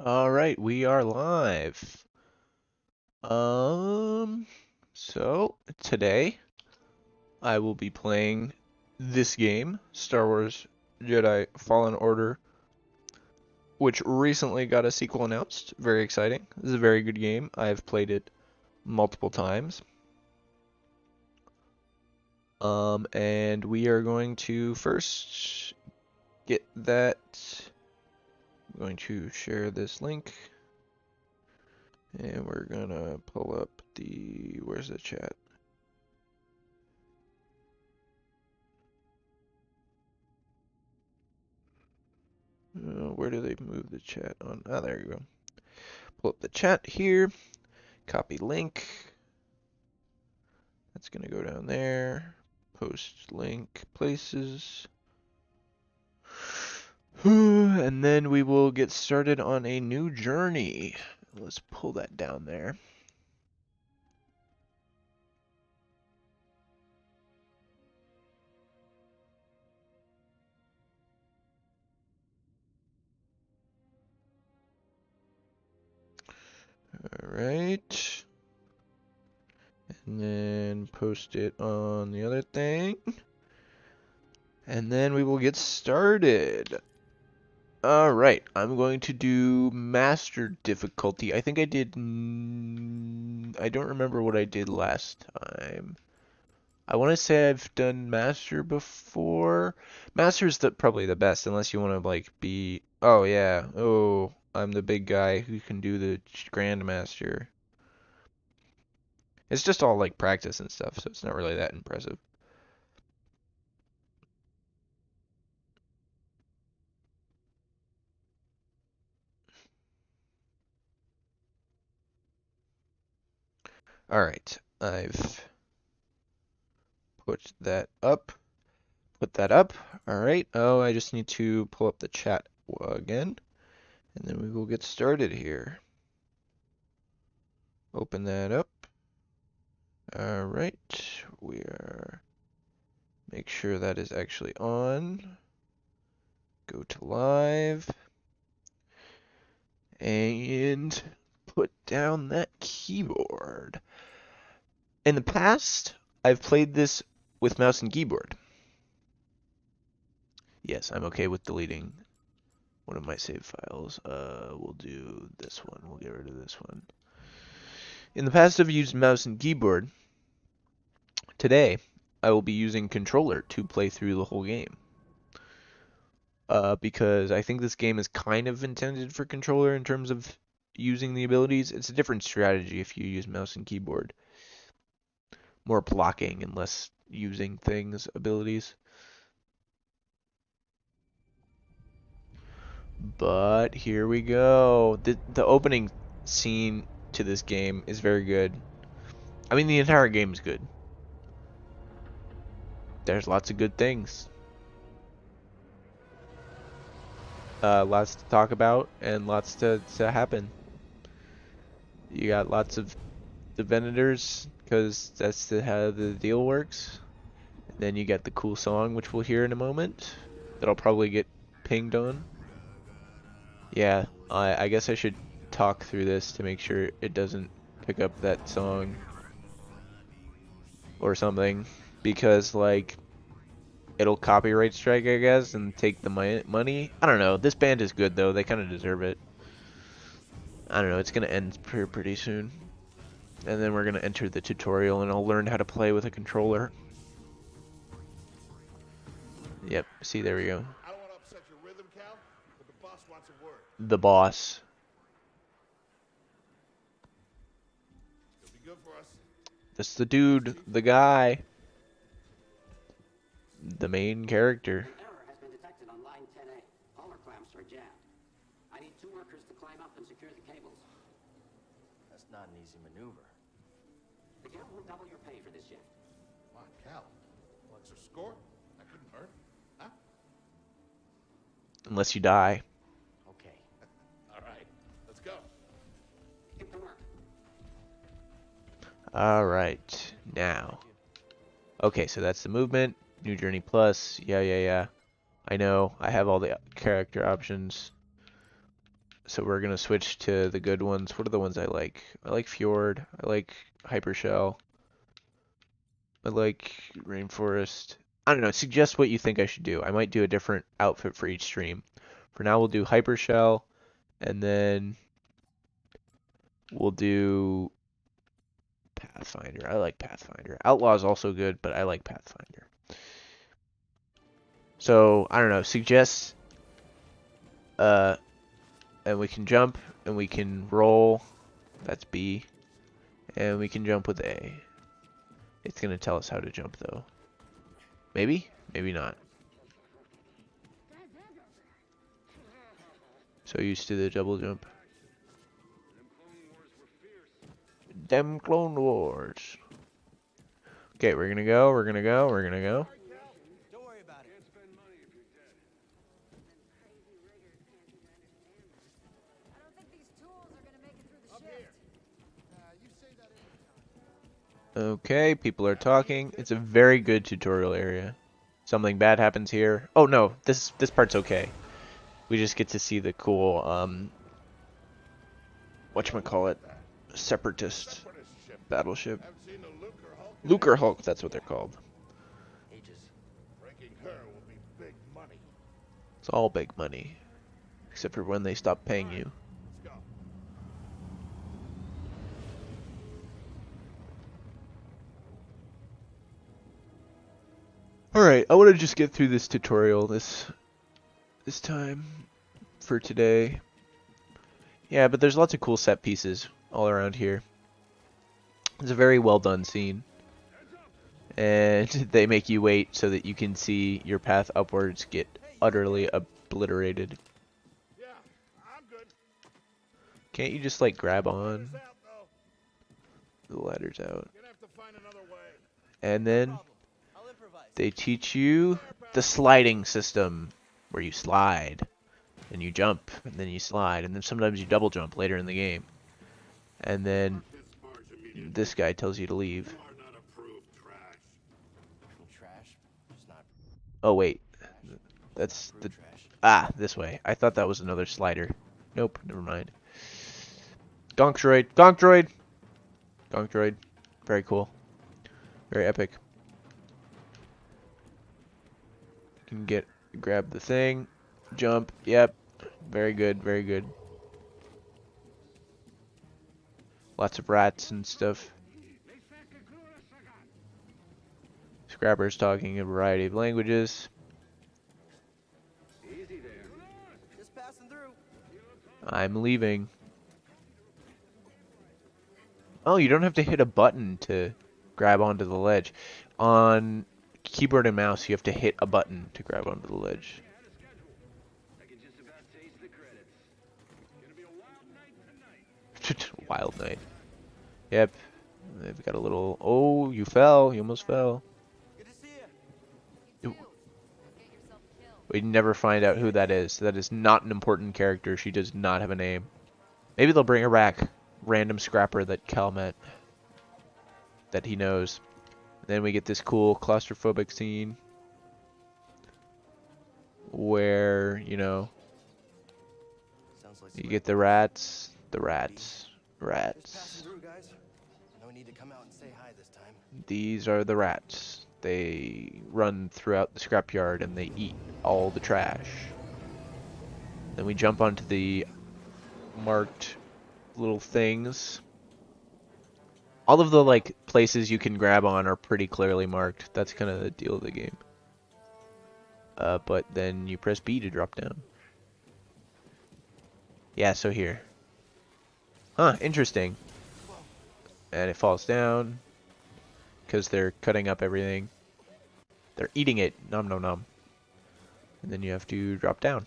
All right, we are live. Um, so today I will be playing this game, Star Wars Jedi Fallen Order, which recently got a sequel announced. Very exciting. This is a very good game. I've played it multiple times. And we are going to first get that. I'm going to share this link, and we're gonna pull up the. Where's the chat? Where do they move the chat on? Ah, there you go. Pull up the chat here. Copy link. That's going to go down there. Post link places. And then we will get started on a new journey. Let's pull that down there. Alright. And then post it on the other thing. And then we will get started. Alright, I'm going to do master difficulty. I think I did. I don't remember what I did last time. I want to say I've done master before. Master's probably the best, unless you want to like be. Oh yeah. Oh, I'm the big guy who can do the grandmaster. It's just all like practice and stuff, so it's not really that impressive. All right, I've put that up. Put that up. All right. Oh, I just need to pull up the chat again, and then we will get started here. Open that up. All right. We are. Make sure that is actually on. Go to live. And put down that keyboard. In the past, I've played this with mouse and keyboard. Yes, I'm okay with deleting one of my save files. We'll do this one. We'll get rid of this one. In the past, I've used mouse and keyboard. Today, I will be using controller to play through the whole game. Because I think this game is kind of intended for controller in terms of using the abilities. It's a different strategy if you use mouse and keyboard. More blocking and less using things abilities. But here we go. The opening scene to this game is very good. I mean, the entire game is good. There's lots of good things. Lots to talk about and lots to happen. You got lots of the vendors because that's how the deal works. And then you got the cool song, which we'll hear in a moment. That'll probably get pinged on. Yeah, I guess I should talk through this to make sure it doesn't pick up that song or something, because like it'll copyright strike, I guess, and take the money. I don't know. This band is good though. They kind of deserve it. I don't know. It's gonna end pretty soon, and then we're gonna enter the tutorial, and I'll learn how to play with a controller. Yep. See, there we go. I don't want to upset your rhythm, Cal, but the boss wants a word. The boss. It'll be good for us. That's the dude, the guy, the main character. An error has been detected on line 10A. All our clamps are jammed. I need 2 workers to climb up and secure the cables. That's not an easy maneuver. The camp will double your pay for this shift. Come on, Cal. Well, extra score? That couldn't hurt. Huh? Unless you die. Okay. All right. Let's go. Get to work. Alright, now. Okay, so that's the movement. New Journey Plus. Yeah. I know. I have all the character options. So we're gonna switch to the good ones. What are the ones I like? I like Fjord. I like Hypershell. I like Rainforest. I don't know. Suggest what you think I should do. I might do a different outfit for each stream. For now, we'll do Hypershell, and then we'll do Pathfinder. I like Pathfinder. Outlaw is also good, but I like Pathfinder. So, I don't know. Suggest, and we can jump, and we can roll. That's B. And we can jump with A. It's going to tell us how to jump, though. Maybe? Maybe not. So used to the double jump. Them Clone Wars. Okay, we're gonna go, we're gonna go, we're gonna go. Don't worry about it. I don't think these tools are gonna make it through the shift. You say that every time. Okay, people are talking. It's a very good tutorial area. Something bad happens here. Oh no, this part's okay. We just get to see the cool whatchamacallit, separatist battleship. Haven't seen a Lucre Hulk. Lucre Hulk, that's what they're called. Ages. Breaking her will be big money. It's all big money. Except for when they stop paying you. Let's go. Alright, I want to just get through this tutorial this time for today. Yeah, but there's lots of cool set pieces all around here. It's a very well done scene. And they make you wait so that you can see your path upwards get utterly obliterated. Yeah, I'm good. Can't you just like grab on? Ladder's out, though. The ladder's out. Gonna have to find another way. And then I'll improvise. they teach you the sliding system, where you slide, and you jump, and then you slide, and then sometimes you double jump later in the game. And then this guy tells you to leave. Are not approved trash. Trash. Just not Oh wait, that's the trash. this way. I thought that was another slider. Nope, never mind. Gonk droid, gonk droid, gonk droid. Very cool, very epic. You can grab the thing, jump. Yep, very good, very good. Lots of rats and stuff. Scrapper's talking a variety of languages. Just passing through. I'm leaving. Oh, you don't have to hit a button to grab onto the ledge. On keyboard and mouse, you have to hit a button to grab onto the ledge. Wild night. Yep. They've got a little... Oh, you fell. You almost fell. Good to see you. Get yourself killed. We never find out who that is. That is not an important character. She does not have a name. Maybe they'll bring her back. Random scrapper that Cal met. That he knows. Then we get this cool claustrophobic scene. Where, you know, Sounds like you get the rats. Rats. Just passing through, guys. No need to come out and say hi this time. These are the rats. They run throughout the scrapyard and they eat all the trash. Then we jump onto the marked little things. All of the like places you can grab on are pretty clearly marked. That's kind of the deal of the game. But then you press B to drop down. Yeah, so here. Huh, interesting. And it falls down because they're cutting up everything. They're eating it. Nom nom nom. And then you have to drop down.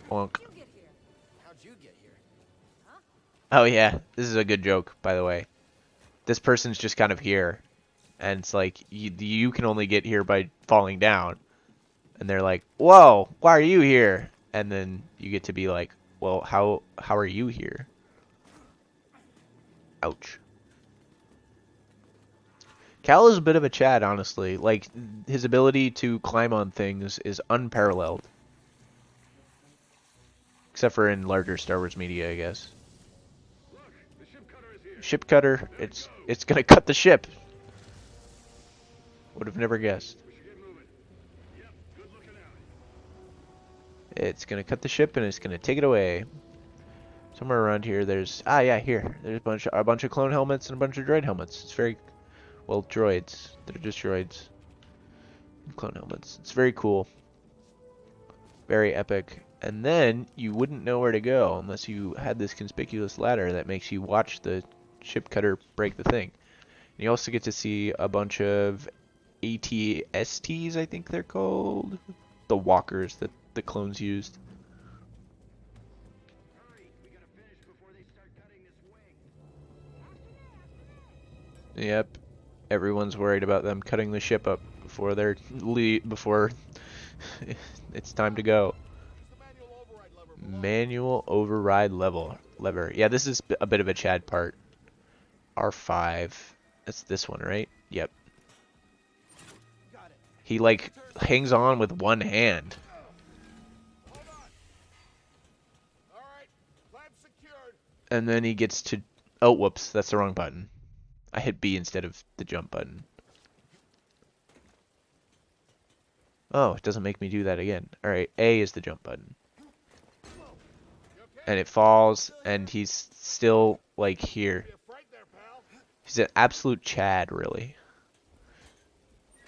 Bonk. You get here. How'd you get here? Oh yeah, this is a good joke, by the way. This person's just kind of here. And it's like, you can only get here by falling down. And they're like, whoa, why are you here? And then you get to be like, well, how are you here? Ouch. Cal is a bit of a Chad, honestly. Like, his ability to climb on things is unparalleled. Except for in larger Star Wars media, I guess. Ship cutter. It's gonna cut the ship. Would have never guessed. It's gonna cut the ship and it's gonna take it away. Somewhere around here, there's here. There's a bunch of clone helmets and a bunch of droid helmets. It's very well, droids. They're just droids. Clone helmets. It's very cool. Very epic. And then you wouldn't know where to go unless you had this conspicuous ladder that makes you watch the ship cutter break the thing. And you also get to see a bunch of ATSTs, I think they're called. The walkers that the clones used. Yep. Everyone's worried about them cutting the ship up before before it's time to go. Manual override lever. Yeah, this is a bit of a Chad part. R5. That's this one, right? Yep. He like hangs on with one hand. And then he gets to... Oh, whoops. That's the wrong button. I hit B instead of the jump button. Oh, it doesn't make me do that again. Alright, A is the jump button. And it falls, and he's still, like, here. He's an absolute Chad, really.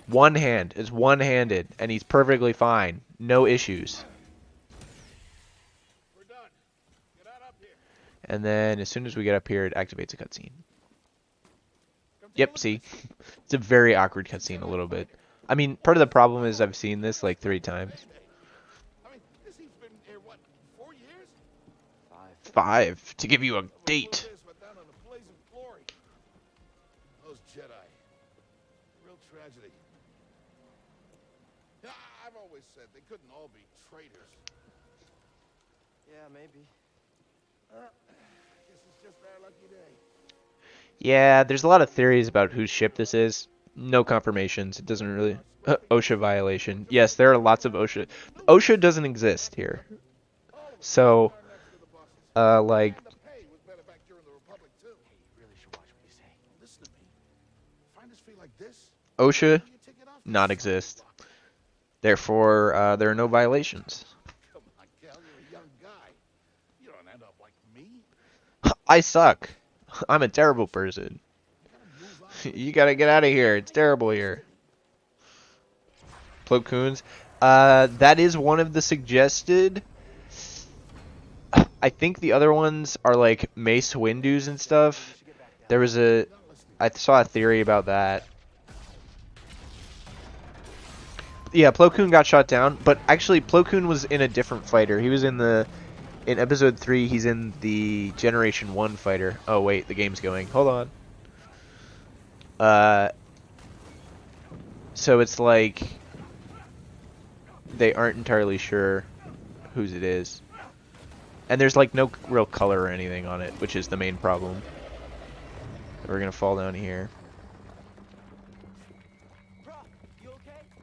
One hand. It's one-handed, and he's perfectly fine. No issues. And then, as soon as we get up here, it activates a cutscene. Yep, see? It's a very awkward cutscene, a little bit. I mean, part of the problem is I've seen this, like, 3 times. I mean, this thing's been here, what, 4 years? 5, to give you a date. Those Jedi. Real tragedy. Yeah, I've always said they couldn't all be traitors. Yeah, maybe. Guess it's just our lucky day. Yeah, there's a lot of theories about whose ship this is. No confirmations. It doesn't really... OSHA violation. Yes, there are lots of OSHA. OSHA doesn't exist here. So, like... OSHA, not exist. Therefore, there are no violations. Come on, Cal, you're a young guy. You don't end up like me. I suck. I'm a terrible person. You gotta get out of here. It's terrible here. Plo Koons. That is one of the suggested. I think the other ones are like Mace Windu's and stuff. There was I saw a theory about that. Yeah, Plo Koon got shot down, but actually Plo Koon was in a different fighter. He was in episode 3, he's in the Generation 1 fighter. Oh wait, the game's going. Hold on. So it's like they aren't entirely sure whose it is. And there's like no real color or anything on it, which is the main problem. We're gonna fall down here.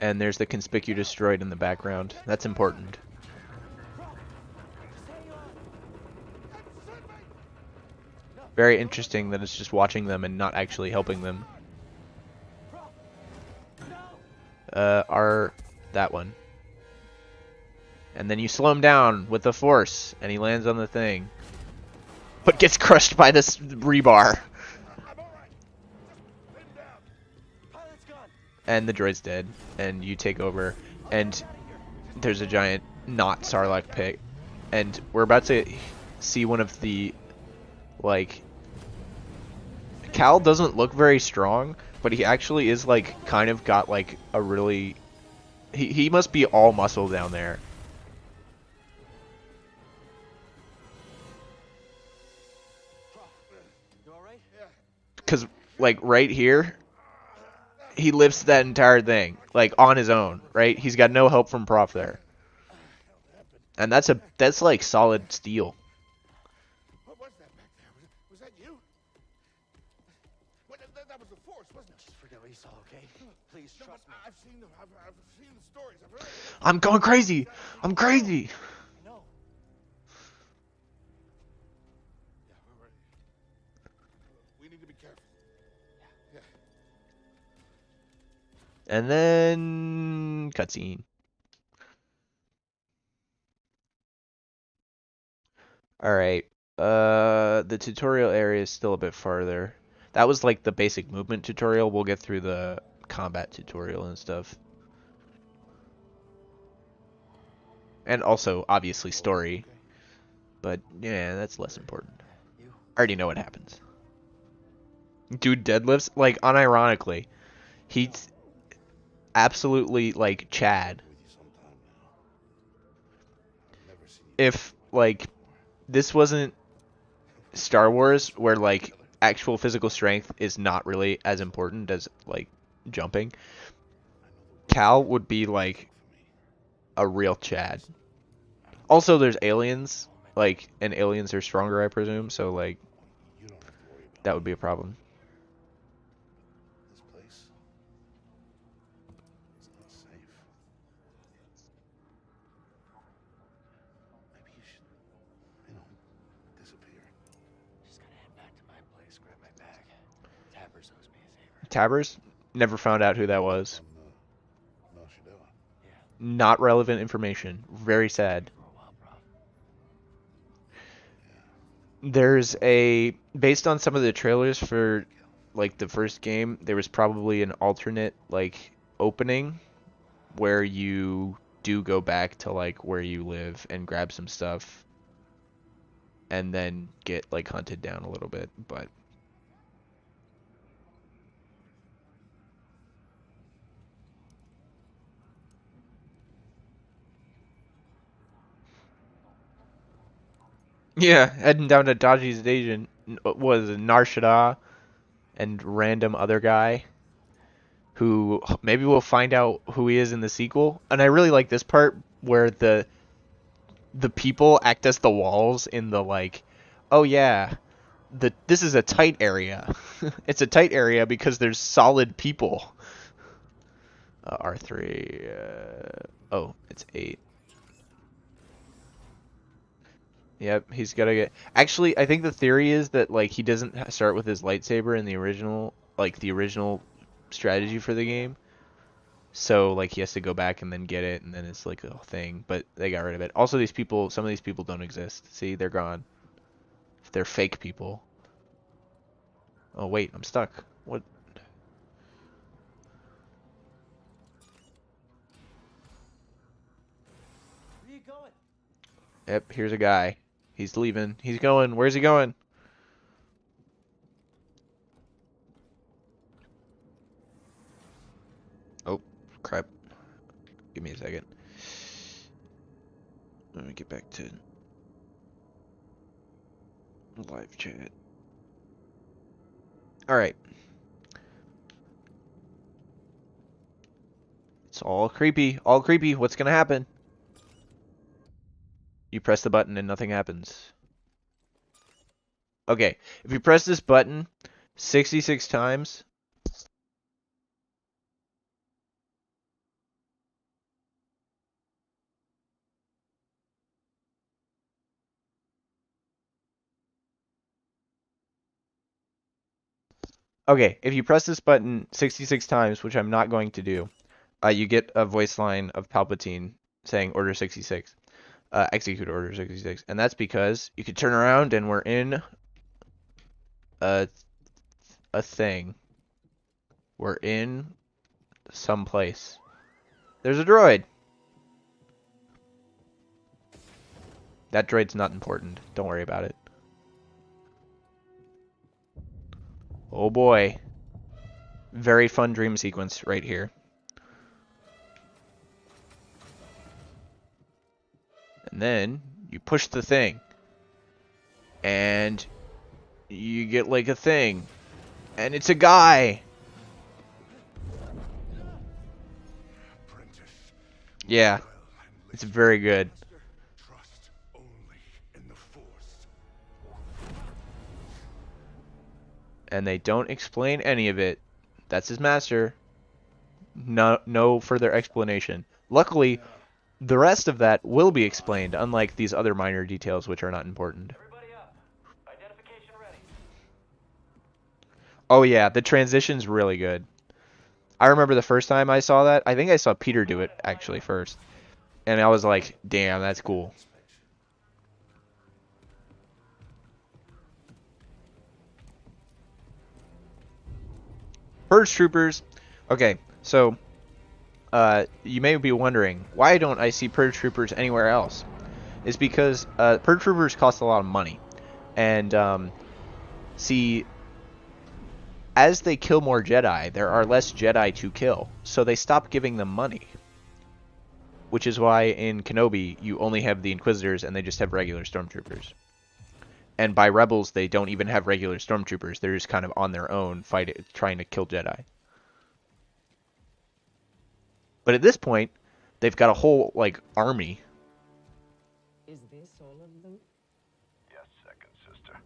And there's the conspicuous droid in the background. That's important. Very interesting that it's just watching them and not actually helping them. That one. And then you slow him down with the force, and he lands on the thing. But gets crushed by this rebar. And the droid's dead, and you take over, and there's a giant not Sarlacc pit. And we're about to see one of the, like... Cal doesn't look very strong, but he actually is, like, kind of got, like, a really... He must be all muscle down there. Because, like, right here, he lifts that entire thing, like, on his own, right? He's got no help from Prof there. And that's like, solid steel. What was that back there? Was that you? That was the Force, wasn't it? Just forget what you saw, okay? Please No, trust me. I've seen the stories. I've heard. I'm going crazy! I'm crazy! No. And then cutscene. Alright. The tutorial area is still a bit farther. That was like the basic movement tutorial. We'll get through the combat tutorial and stuff. And also, obviously, story. But, yeah, that's less important. I already know what happens. Dude deadlifts, like, unironically. He's absolutely, like, Chad. If, like, this wasn't Star Wars, where, like, actual physical strength is not really as important as, like, jumping, Cal would be, like, a real Chad. Also, there's aliens, like, and aliens are stronger, I presume, so, like, that would be a problem. This place is not safe. Maybe you should, disappear. Just gotta head back to my place, grab my bag. Tappers owes me a favor. Tabbers? Never found out who that was. No, she don't. Yeah. Not relevant information. Very sad. For a while, bro. There's a, based on some of the trailers for like the first game, there was probably an alternate like opening where you do go back to like where you live and grab some stuff and then get like hunted down a little bit, but yeah, heading down to Dodgy's Station was Narshada and random other guy who maybe we'll find out who he is in the sequel. And I really like this part where the people act as the walls in the like, oh yeah, this is a tight area. It's a tight area because there's solid people. R3. Oh, it's 8. Yep, he's gotta get. Actually, I think the theory is that like he doesn't start with his lightsaber in the original, like the original strategy for the game. So like he has to go back and then get it, and then it's like a thing. But they got rid of it. Also, these people, some of these people don't exist. See, they're gone. They're fake people. Oh wait, I'm stuck. What? Where you going? Yep, here's a guy. He's leaving. He's going. Where's he going? Oh, crap. Give me a second. Let me get back to live chat. Alright. It's all creepy. All creepy. What's gonna happen? You press the button and nothing happens. Okay, if you press this button 66 times, okay, if you press this button 66 times, which I'm not going to do, you get a voice line of Palpatine saying Order 66. Execute Order 66. And that's because you could turn around and we're in a thing. We're in some place. There's a droid. That droid's not important. Don't worry about it. Oh boy. Very fun dream sequence right here. And then you push the thing. And you get like a thing. And it's a guy. Apprentice. Yeah. It's very good. Trust only in the Force. And they don't explain any of it. That's his master. No further explanation. Luckily, the rest of that will be explained, unlike these other minor details which are not important. Everybody up. Identification ready. Oh yeah, the transition's really good. I remember the first time I saw that. I think I saw Peter do it actually first, and I was like, "Damn, that's cool." Purge troopers. Okay, so you may be wondering, why don't I see purge troopers anywhere else? It's because purge troopers cost a lot of money, and see, as they kill more Jedi, there are less Jedi to kill, so they stop giving them money. Which is why in Kenobi you only have the Inquisitors and they just have regular stormtroopers. And by Rebels they don't even have regular stormtroopers. They're just kind of on their own fighting, trying to kill Jedi. But at this point, they've got a whole like army. Is this all of them? Yes, second sister.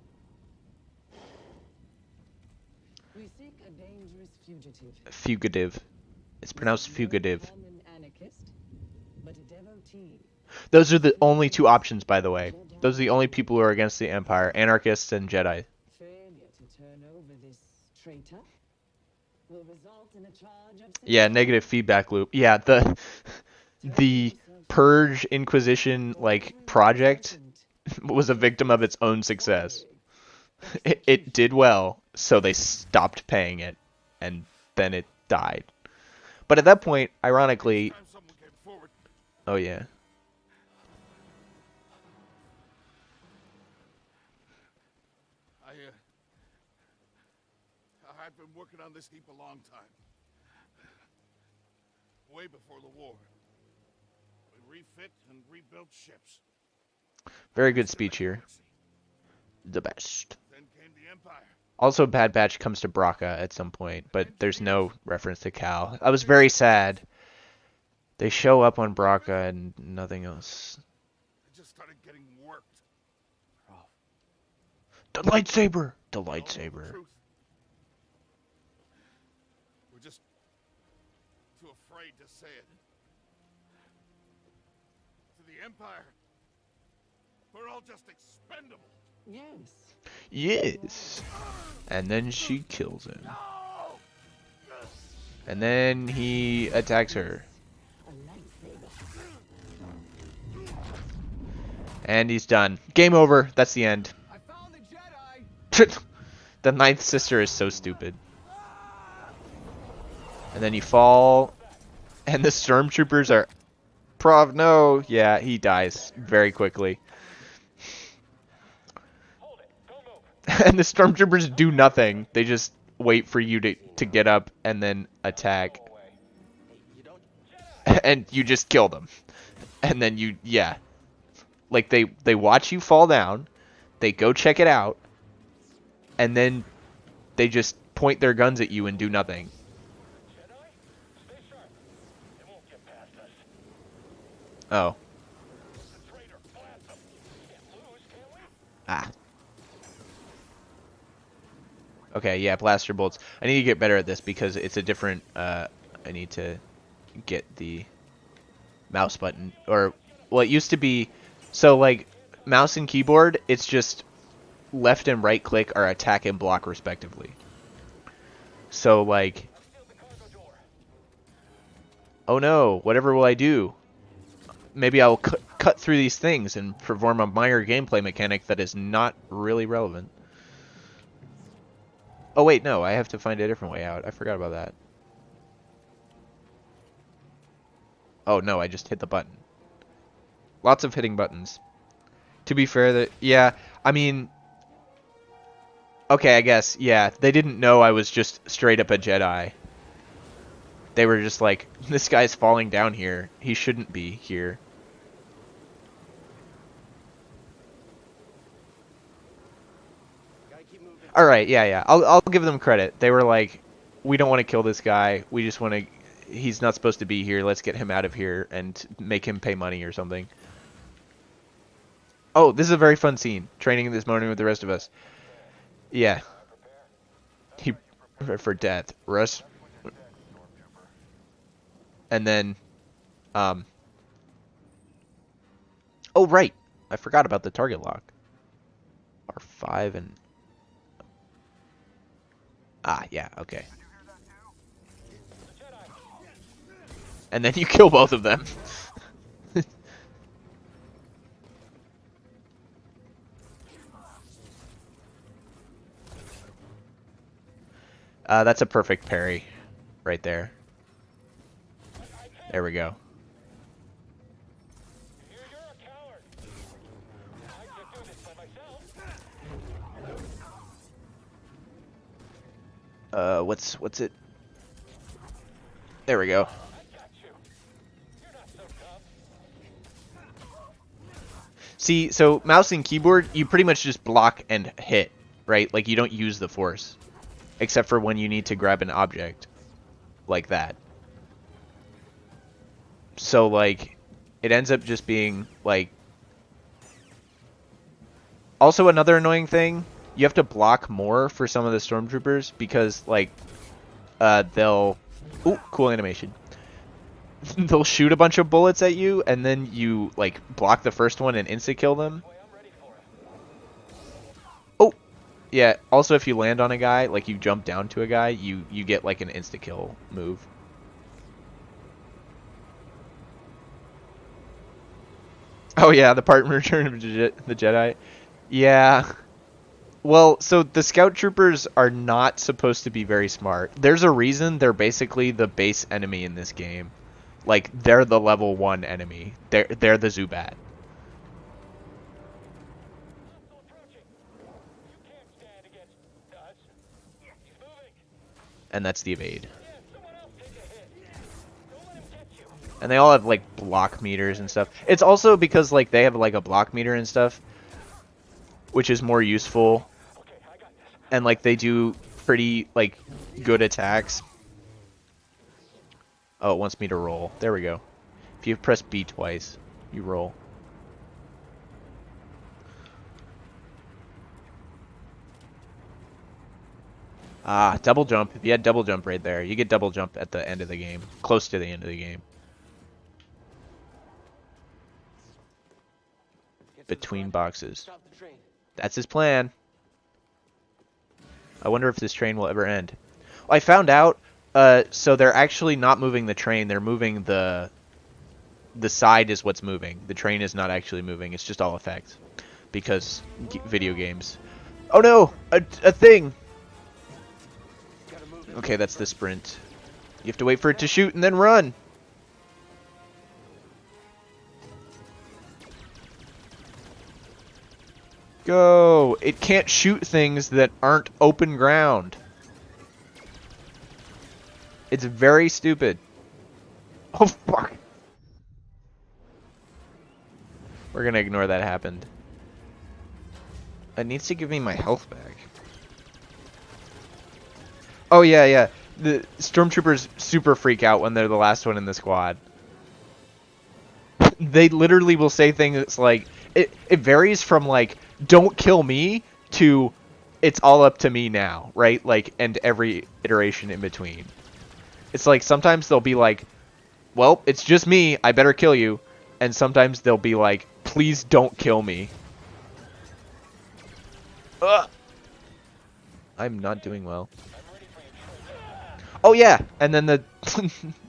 We seek a dangerous fugitive. Fugitive. It's pronounced fugitive. No common anarchist, but a devotee. Those are the only two options, by the way. Those are the only people who are against the Empire: anarchists and Jedi. Failure to turn over this traitor will result in a charge of Yeah, negative feedback loop. Yeah, the Purge Inquisition like project was a victim of its own success. It did well, so they stopped paying it, and then it died. But at that point, ironically, Time someone came forward. oh yeah, I've been working on this heap a long time. Way before the war. We refit and rebuilt ships. very good speech here. The best. Then came the Empire. Also, Bad Batch comes to Braca at some point, but there's no reference to Cal. I was very sad. They show up on Braca and nothing else. It just started getting worked. The lightsaber! The All the lightsaber. truth. We're just too afraid to say it. To the Empire, we're all just expendable. Yes. Yes. And then she kills him. And then he attacks her. A lightsaber. And he's done. Game over. That's the end. I found the Jedi! The ninth sister is so stupid. And then you fall. And the stormtroopers are... Prov, no. Yeah, he dies very quickly. And the stormtroopers do nothing. They just wait for you to get up and then attack. And you just kill them. And then you, yeah. Like, they watch you fall down. They go check it out. And then they just point their guns at you and do nothing. Oh. Ah. Okay, yeah, blaster bolts. I need to get better at this because it's a different, I need to get the mouse button. Or, well, it used to be, so, like, mouse and keyboard, it's just left and right click are attack and block, respectively. So, like, oh no, whatever will I do? Maybe I'll cut through these things and perform a minor gameplay mechanic that is not really relevant. Oh wait, no, I have to find a different way out. I forgot about that. Oh no, I just hit the button. Lots of hitting buttons. To be fair, yeah, I mean... Okay, I guess, yeah, they didn't know I was just straight up a Jedi. They were just like, this guy's falling down here. He shouldn't be here. Alright, yeah. I'll give them credit. They were like, we don't want to kill this guy. We just want to... He's not supposed to be here. Let's get him out of here and make him pay money or something. Oh, this is a very fun scene. Training this morning with the rest of us. Yeah. He... For death. Russ... And then... Oh, right. I forgot about the target lock. R5 and... Ah, yeah, okay. and then you kill both of them. That's a perfect parry right there. There we go. What's it? There we go. See, so mouse and keyboard, you pretty much just block and hit, right? Like you don't use the force, except for when you need to grab an object, like that. So like, it ends up just being like. Also, another annoying thing, you have to block more for some of the stormtroopers because like, they'll. Ooh, cool animation. They'll shoot a bunch of bullets at you, and then you like block the first one and insta kill them. Oh, yeah. Also, if you land on a guy, like you jump down to a guy, you get like an insta kill move. Oh yeah, the part in Return of the Jedi. Yeah. Well, so the scout troopers are not supposed to be very smart. There's a reason they're basically the base enemy in this game. Like, they're the level 1 enemy. They're the Zubat. And that's the evade. And they all have, like, block meters and stuff. It's also because, like, they have, like, a block meter and stuff, which is more useful. And, like, they do pretty, like, good attacks. Oh, it wants me to roll. There we go. If you press B twice, you roll. Ah, double jump. If you had double jump right there, you get double jump at the end of the game. Close to the end of the game. Between boxes. That's his plan. I wonder if this train will ever end. I found out, so they're actually not moving the train. They're moving the side is what's moving. The train is not actually moving. It's just all effects. Because video games. Oh no! A thing! Okay, that's the sprint. You have to wait for it to shoot and then run! Go! It can't shoot things that aren't open ground. It's very stupid. Oh, fuck. We're gonna ignore that happened. It needs to give me my health back. Oh, yeah, yeah. The stormtroopers super freak out when they're the last one in the squad. They literally will say things like... It varies from, like, don't kill me, to it's all up to me now, right? Like, and every iteration in between. It's like, sometimes they'll be like, well, it's just me, I better kill you. And sometimes they'll be like, please don't kill me. Ugh. I'm not doing well. Oh yeah, and then the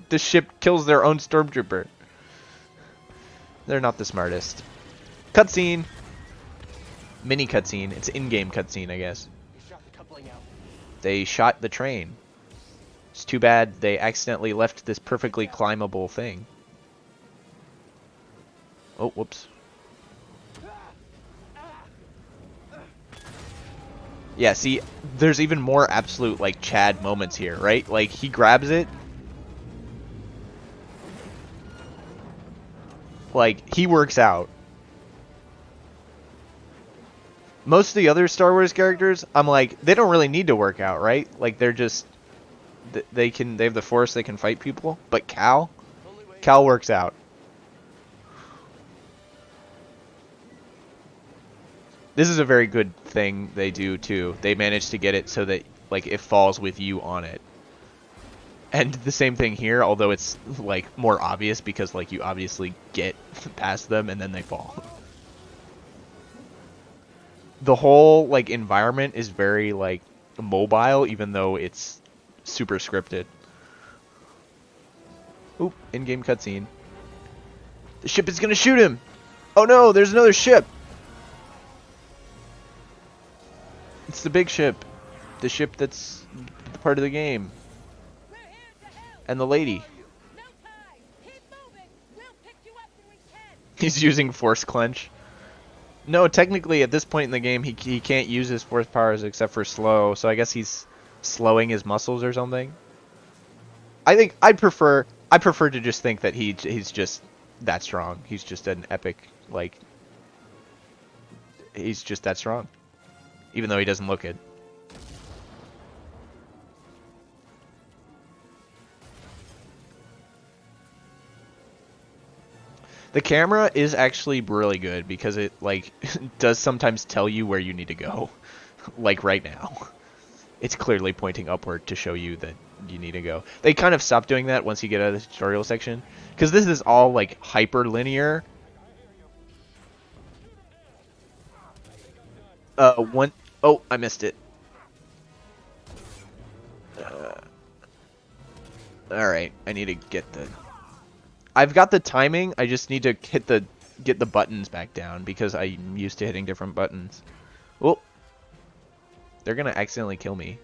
the ship kills their own stormtrooper. They're not the smartest. Cutscene. Mini cutscene. It's in-game cutscene, I guess. They shot the train. It's too bad they accidentally left this perfectly climbable thing. Oh, whoops. Yeah, see, there's even more absolute, like, Chad moments here, right? Like, he grabs it. Like, he works out. Most of the other Star Wars characters, I'm like, they don't really need to work out, right? Like, they're just... They have the Force, they can fight people. But Cal works out. This is a very good thing they do, too. They manage to get it so that, like, it falls with you on it. And the same thing here, although it's, like, more obvious because, like, you obviously get past them and then they fall. The whole, like, environment is very, like, mobile, even though it's super scripted. Oop, in-game cutscene. The ship is gonna shoot him! Oh no, there's another ship! It's the big ship. The ship that's part of the game. And the lady. He's using force clench. No, technically at this point in the game he can't use his force powers except for slow, so I guess he's slowing his muscles or something. I think I prefer to just think that he's just that strong. He's just an epic, like, he's just that strong. Even though he doesn't look it. The camera is actually really good because it, like, does sometimes tell you where you need to go. Like right now. It's clearly pointing upward to show you that you need to go. They kind of stop doing that once you get out of the tutorial section. Because this is all, like, hyper linear. Oh, I missed it. Alright, I need to get the... I've got the timing, I just need to get the buttons back down because I'm used to hitting different buttons. Oh! They're gonna accidentally kill me.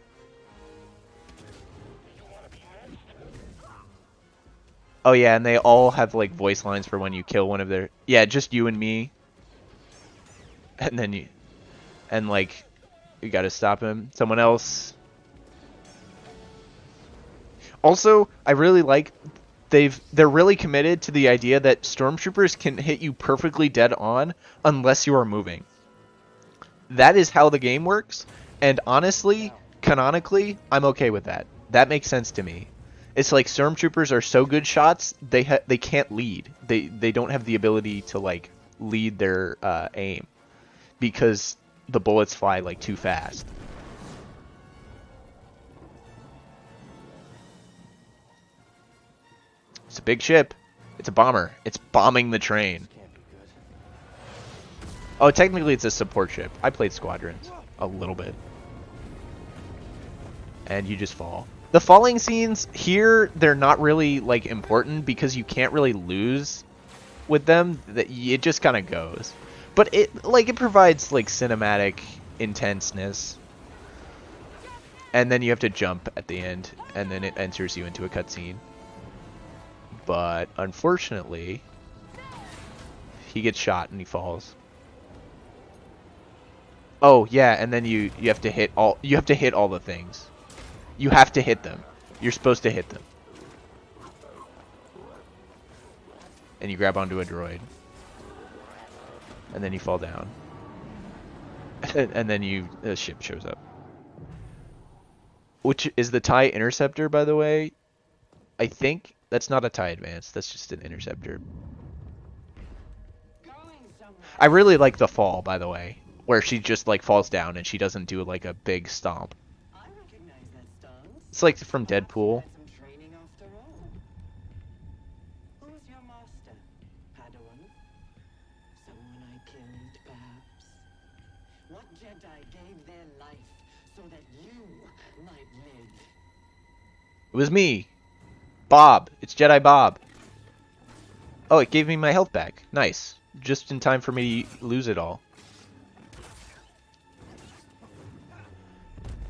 Oh yeah, and they all have like voice lines for when you kill one of their... Yeah, just you and me. And then you... And like, you gotta stop him. Someone else. Also, I really like... They're really committed to the idea that stormtroopers can hit you perfectly dead on unless you are moving. That is how the game works, and honestly, canonically, I'm okay with that. That makes sense to me. It's like stormtroopers are so good shots, they can't lead. They don't have the ability to like lead their aim because the bullets fly like too fast. It's a big ship. It's a bomber. It's bombing the train. Oh, technically it's a support ship. I played Squadrons a little bit. And you just fall. The falling scenes here, they're not really like important because you can't really lose with them. It just kind of goes. But it provides like cinematic intenseness. And then you have to jump at the end and then it enters you into a cutscene. But unfortunately, he gets shot and he falls. Oh yeah, and then you have to hit all the things. You have to hit them. You're supposed to hit them. And you grab onto a droid. And then you fall down. And then the ship shows up. Which is the TIE Interceptor, by the way. I think that's not a TIE Advance. That's just an Interceptor. I really like the fall, by the way, where she just like falls down and she doesn't do like a big stomp. I recognize that stance. It's like from Deadpool. Some training after all. Who's your master, Padawan? Someone I killed, perhaps? What Jedi gave their life so that you might live? It was me. Bob. It's Jedi Bob. Oh, it gave me my health back. Nice. Just in time for me to lose it all.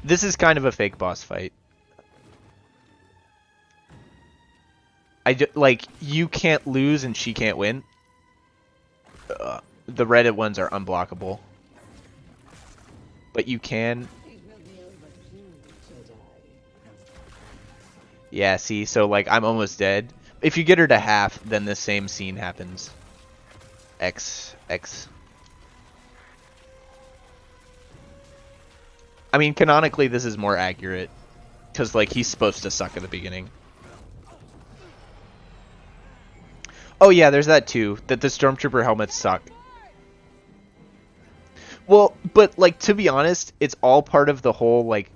This is kind of a fake boss fight. Like, you can't lose and she can't win. The Reddit ones are unblockable. But you can... Yeah, see, so like I'm almost dead. If you get her to half, then the same scene happens. X. I mean, canonically this is more accurate. Because like he's supposed to suck at the beginning. Oh yeah, there's that too. That the Stormtrooper helmets suck. Well, but like to be honest, it's all part of the whole like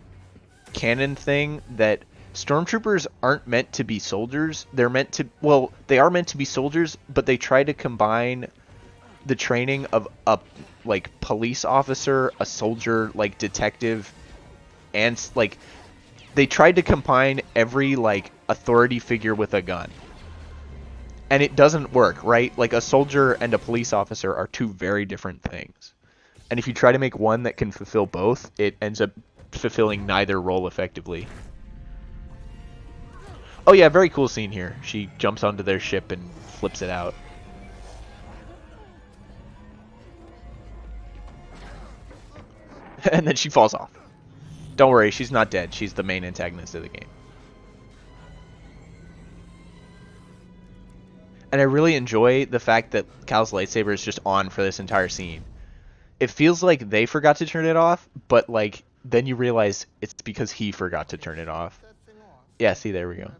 canon thing that Stormtroopers aren't meant to be soldiers. They're meant to, well, they are meant to be soldiers, but they try to combine the training of a like police officer, a soldier, like detective, and like they tried to combine every like authority figure with a gun. And it doesn't work, right? Like, a soldier and a police officer are two very different things. And if you try to make one that can fulfill both, it ends up fulfilling neither role effectively. Oh yeah, very cool scene here. She jumps onto their ship and flips it out. And then she falls off. Don't worry, she's not dead. She's the main antagonist of the game. And I really enjoy the fact that Cal's lightsaber is just on for this entire scene. It feels like they forgot to turn it off, but like then you realize it's because he forgot to turn it off. Yeah, see, there we go.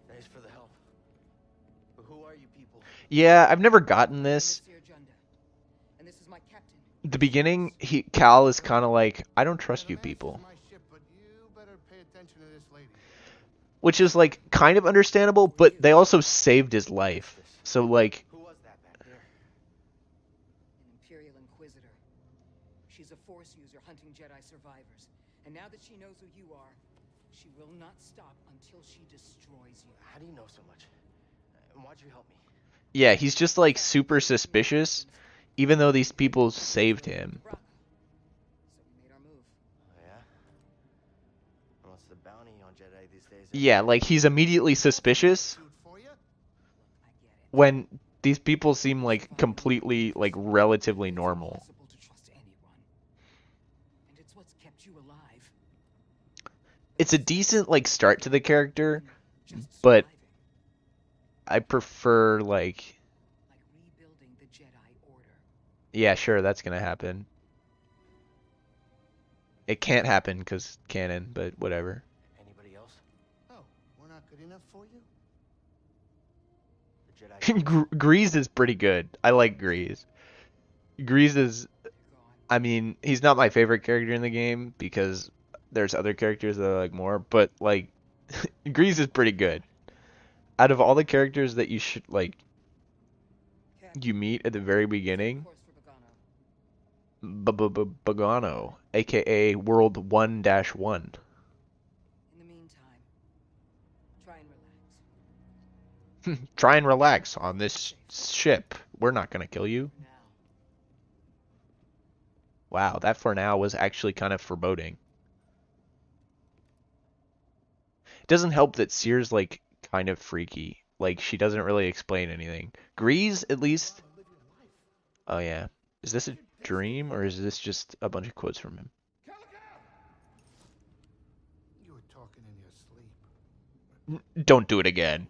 Thanks for the help. But who are you people? Yeah, I've never gotten this. And this is my captain. The beginning, Cal is kind of like, I don't trust you people. Which is like kind of understandable, but they also saved his life. So like, Who was that back there? An Imperial Inquisitor. She's a Force user hunting Jedi survivors. And now that she knows who you are, she will not stop until she destroys you. How do you know so much? And why'd you help me? yeah, he's just like super suspicious, even though these people saved him. Bravo. So we made our move. Oh, yeah? What's the bounty on Jedi these days? Yeah, like he's immediately suspicious I get it. when these people seem like completely, like relatively normal. Impossible to trust anyone. And it's what's kept you alive. It's a decent like start to the character, Just but surviving. I prefer like, Like rebuilding the Jedi Order. yeah, sure, that's gonna happen. It can't happen because canon, but whatever. Anybody else? Oh, we're not good enough for you? The Jedi. Grease is pretty good. I like Grease. Grease is, Gone. I mean, he's not my favorite character in the game because there's other characters that I like more, but like, Grease is pretty good. Out of all the characters that you should like, Captain, you meet at the very beginning, course for Bogano. Bogano, aka World 1-1. In the meantime, try and relax. Try and relax on this ship. We're not gonna kill you. Now, Wow, that for now was actually kind of foreboding. It doesn't help that Sear's like kind of freaky. Like she doesn't really explain anything. Grease, at least. Oh yeah. Is this a dream or is this just a bunch of quotes from him? You were talking in your sleep. Don't do it again.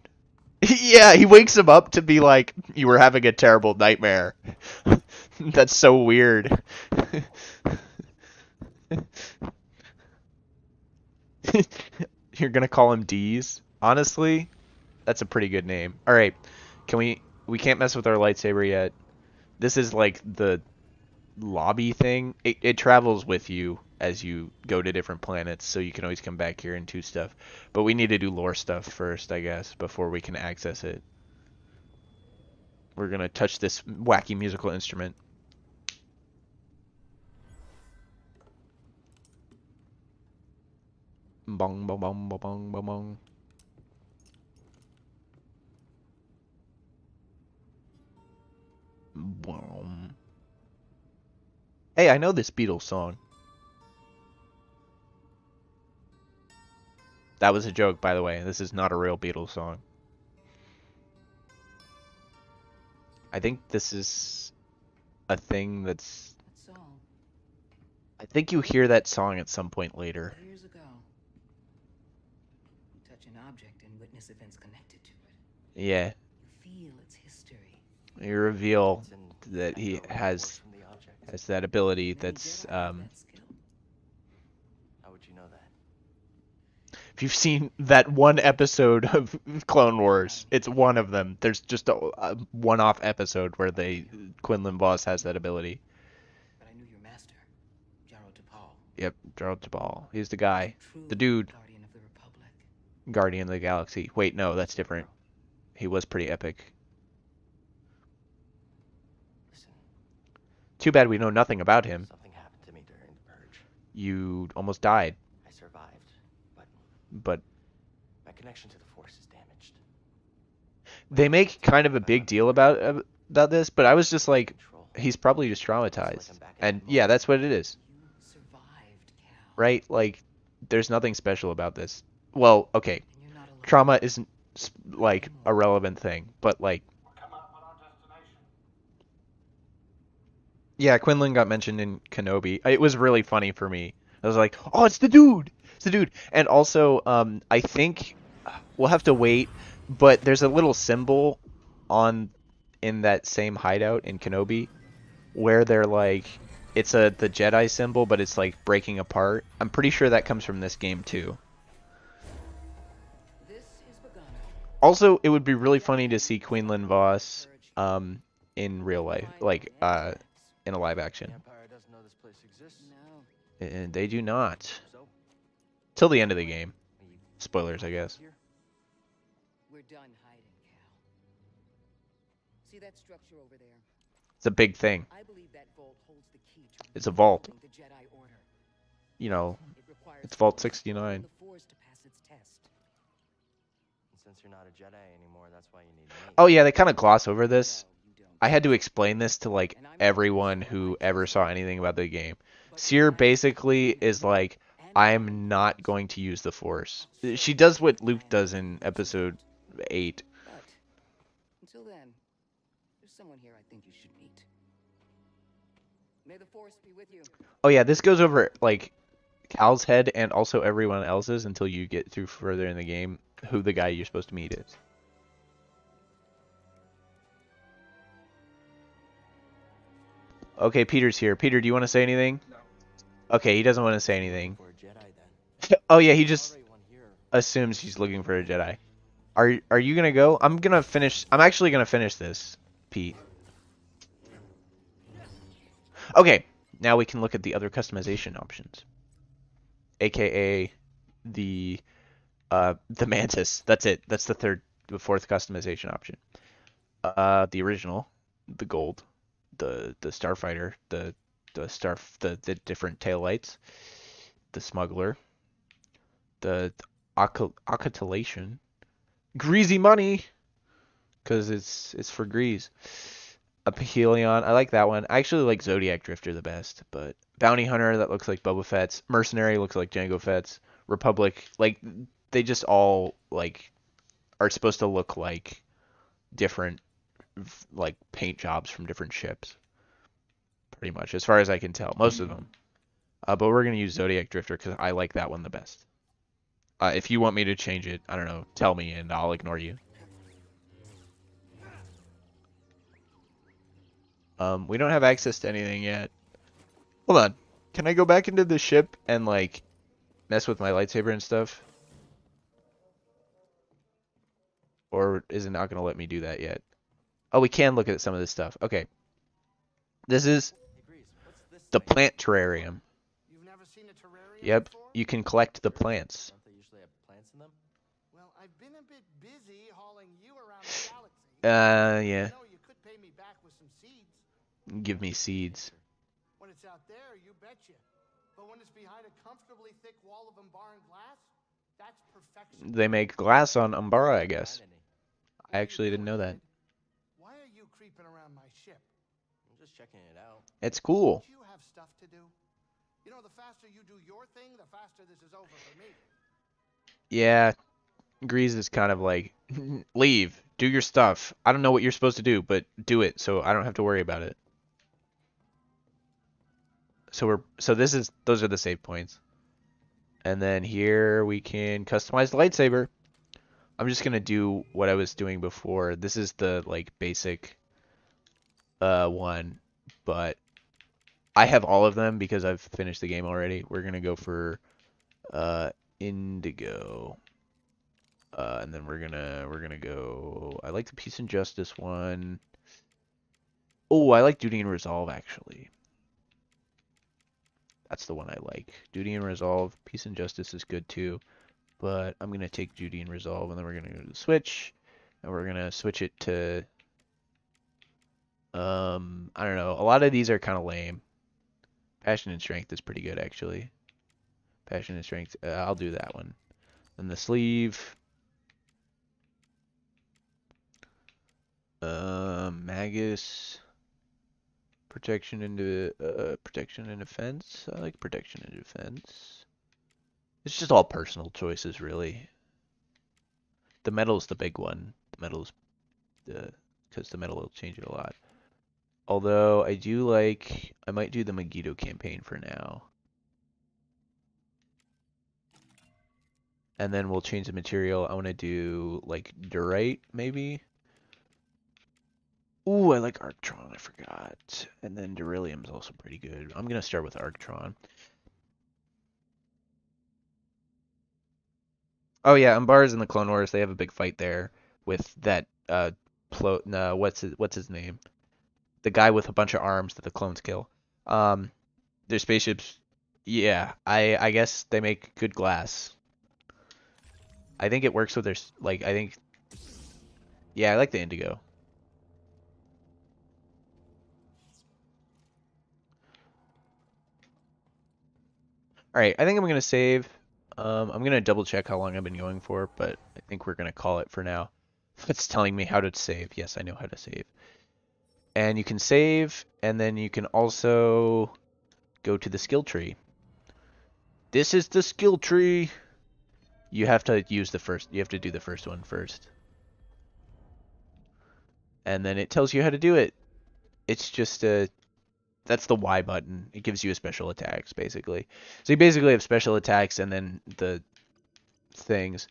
Yeah, he wakes him up to be like, you were having a terrible nightmare. That's so weird. You're gonna call him D's? Honestly, that's a pretty good name. Alright, we can't mess with our lightsaber yet. This is like the lobby thing. It travels with you as you go to different planets, so you can always come back here and do stuff. But we need to do lore stuff first, I guess, before we can access it. We're gonna touch this wacky musical instrument. Bong bong bong bong bong bong bong. Boom. Hey, I know this Beatles song. That was a joke, by the way. This is not a real Beatles song. I think this is a thing that's... That's all. I think you hear that song at some point later. Years ago. You touch an object and witness events connected to it. Yeah, You feel its history. you reveal It's in that he accurate has reports from the object. that ability Many that's Jedi have that skill. How would you know that? if you've seen that one episode of Clone Wars, it's one of them. There's just a one-off episode where Quinlan Voss has that ability. But I knew your master, Jaro Tapal. Yep, Gerald Tabal. He's the guy, True the dude, Guardian of the Republic. Guardian of the Galaxy. Wait, no, that's different. He was pretty epic. Listen, Too bad we know nothing about him. something happened to me during the purge. you almost died, I survived, but but my connection to the Force is damaged. they make kind of a big deal about this, but I was just like, Control. he's probably just It's like traumatized. I'm back in And that yeah, moment. that's what it is, You survived, Cal. right? Like, there's nothing special about this. Well, okay, And you're not alone. trauma isn't like a relevant thing, but like, yeah, Quinlan got mentioned in Kenobi. It was really funny for me. I was like, oh, it's the dude! It's the dude! And also, I think we'll have to wait, but there's a little symbol on in that same hideout in Kenobi where they're like, it's the Jedi symbol, but it's like breaking apart. I'm pretty sure that comes from this game too. This is Bogano. Also, it would be really funny to see Quinlan Voss in real life, like in a live The action. Empire doesn't know this place exists. No. And they do not. So, Till the end of the game. are you Spoilers, I guess. here? We're done hiding, Cal. See that structure over there? It's a big thing. I believe that vault holds the key to It's a vault. rebuilding the Jedi Order. You know, It requires it's Vault the 69. Force to pass its test. And since you're not a Jedi anymore, that's why you need me. Oh yeah, they kind of gloss over this. No, you don't. I had to explain this to like everyone who ever saw anything about the game. Seer basically is like, I'm not going to use the Force. She does what Luke does in episode 8. But until then, there's someone here I think you should meet. May the Force be with you. Oh yeah, this goes over like Cal's head and also everyone else's until you get through further in the game who the guy you're supposed to meet is. Okay, Peter's here. Peter, do you want to say anything? No. Okay, he doesn't want to say anything. For a Jedi, then. Oh yeah, he just Already one here. assumes he's looking for a Jedi. Are you gonna go? I'm actually gonna finish this, Pete. Okay, now we can look at the other customization options, aka the mantis. That's it. That's the fourth customization option. The original, the gold, the starfighter, the different taillights, the smuggler, the acetylation, greasy money, because it's for grease. A Helion, I like that one. I actually like Zodiac Drifter the best, but Bounty Hunter, that looks like Boba Fett's. Mercenary looks like Jango Fett's. Republic, like they just all like are supposed to look like different like paint jobs from different ships. Pretty much, as far as I can tell, most of them. But we're gonna use Zodiac Drifter because I like that one the best. If you want me to change it, I don't know, tell me and I'll ignore you. We don't have access to anything yet. Hold on. Can I go back into the ship and like mess with my lightsaber and stuff? Or is it not gonna let me do that yet? Oh, we can look at some of this stuff. Okay. This is Hey, Grease, what's this the thing? plant terrarium. You've never seen a terrarium Yep, before? you can collect the plants. Don't they usually have plants in them? Well, I've been a bit busy hauling you around the galaxy. Yeah. You know, you could pay me back with some seeds. Give me seeds. When it's out there, you betcha. But when it's behind a comfortably thick wall of Umbaran glass, that's perfection. They make glass on Umbara, I guess. Find any. I actually didn't know that. Why are you creeping around my ship? I'm just checking it out. It's cool. Don't you have stuff to do? You know, the faster you do your thing, the faster this is over for me. Yeah, Grease is kind of like, leave, do your stuff. I don't know what you're supposed to do, but do it so I don't have to worry about it. Those are the save points. And then here we can customize the lightsaber. I'm just gonna do what I was doing before. This is the like basic one, but I have all of them because I've finished the game already. We're gonna go for indigo. And then we're gonna go. I like the Peace and Justice one. Oh, I like Duty and Resolve actually. That's the one I like. Duty and Resolve. Peace and Justice is good too. But I'm gonna take Duty and Resolve, and then we're gonna go to the Switch, and we're gonna switch it to. I don't know. A lot of these are kind of lame. Passion and Strength is pretty good actually. Passion and strength. I'll do that one. And the sleeve. Magus. Protection and defense. I like protection and defense. It's just all personal choices, really. The metal's the big one. The metal's because the metal will change it a lot. Although I do like, I might do the Megiddo campaign for now. And then we'll change the material. I want to do like Durite, maybe. Ooh, I like Arctron, I forgot. And then Beryllium's also pretty good. I'm going to start with Arctron. Oh yeah, Umbar's in the Clone Wars. They have a big fight there with that, what's his name? The guy with a bunch of arms that the clones kill. Their spaceships, yeah, I guess they make good glass. I think it works with their, like, I think, yeah, I like the indigo. Alright, I think I'm going to save. I'm going to double check how long I've been going for, but I think we're going to call it for now. It's telling me how to save. Yes, I know how to save. And you can save, and then you can also go to the skill tree. This is the skill tree. You have to use the first, you have to do the first one first. And then it tells you how to do it. It's just a, that's the Y button. It gives you a special attacks, basically. So you basically have special attacks and then the things,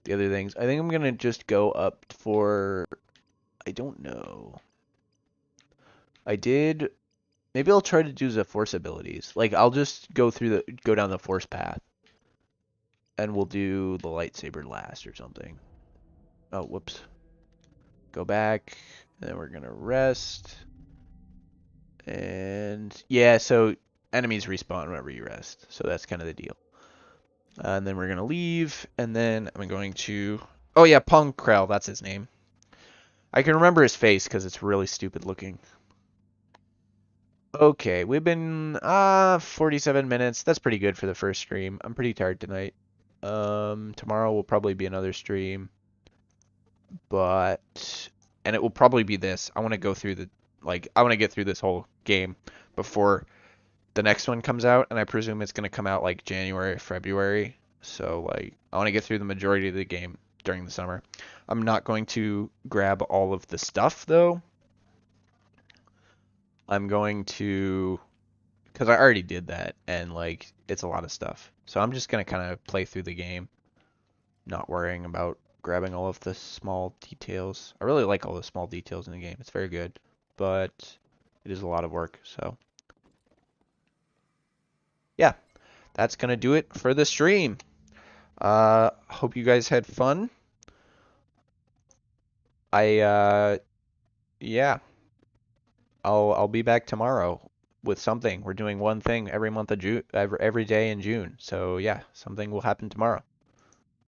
the other things. I think I'm going to just go up for, I don't know. Maybe I'll try to do the force abilities. Like, I'll just go down the force path. And we'll do the lightsaber last or something. Oh, whoops. Go back. And then we're going to rest. And yeah, so enemies respawn whenever you rest. So that's kind of the deal. And then we're going to leave. And then I'm going to... Oh yeah, Pong Krell, that's his name. I can remember his face because it's really stupid looking. Okay, we've been 47 minutes. That's pretty good for the first stream. I'm pretty tired tonight. Tomorrow will probably be another stream. And it will probably be this. I want to go through I want to get through this whole game before the next one comes out, and I presume it's going to come out like January, February. So like I want to get through the majority of the game during the summer. I'm not going to grab all of the stuff though. I'm going to, because I already did that, and like it's a lot of stuff. So I'm just going to kind of play through the game, not worrying about grabbing all of the small details. I really like all the small details in the game. It's very good, but it is a lot of work. So yeah, that's going to do it for the stream. Hope you guys had fun. Yeah, I'll be back tomorrow with something. We're doing one thing every month of June, every day in June. So yeah, something will happen tomorrow.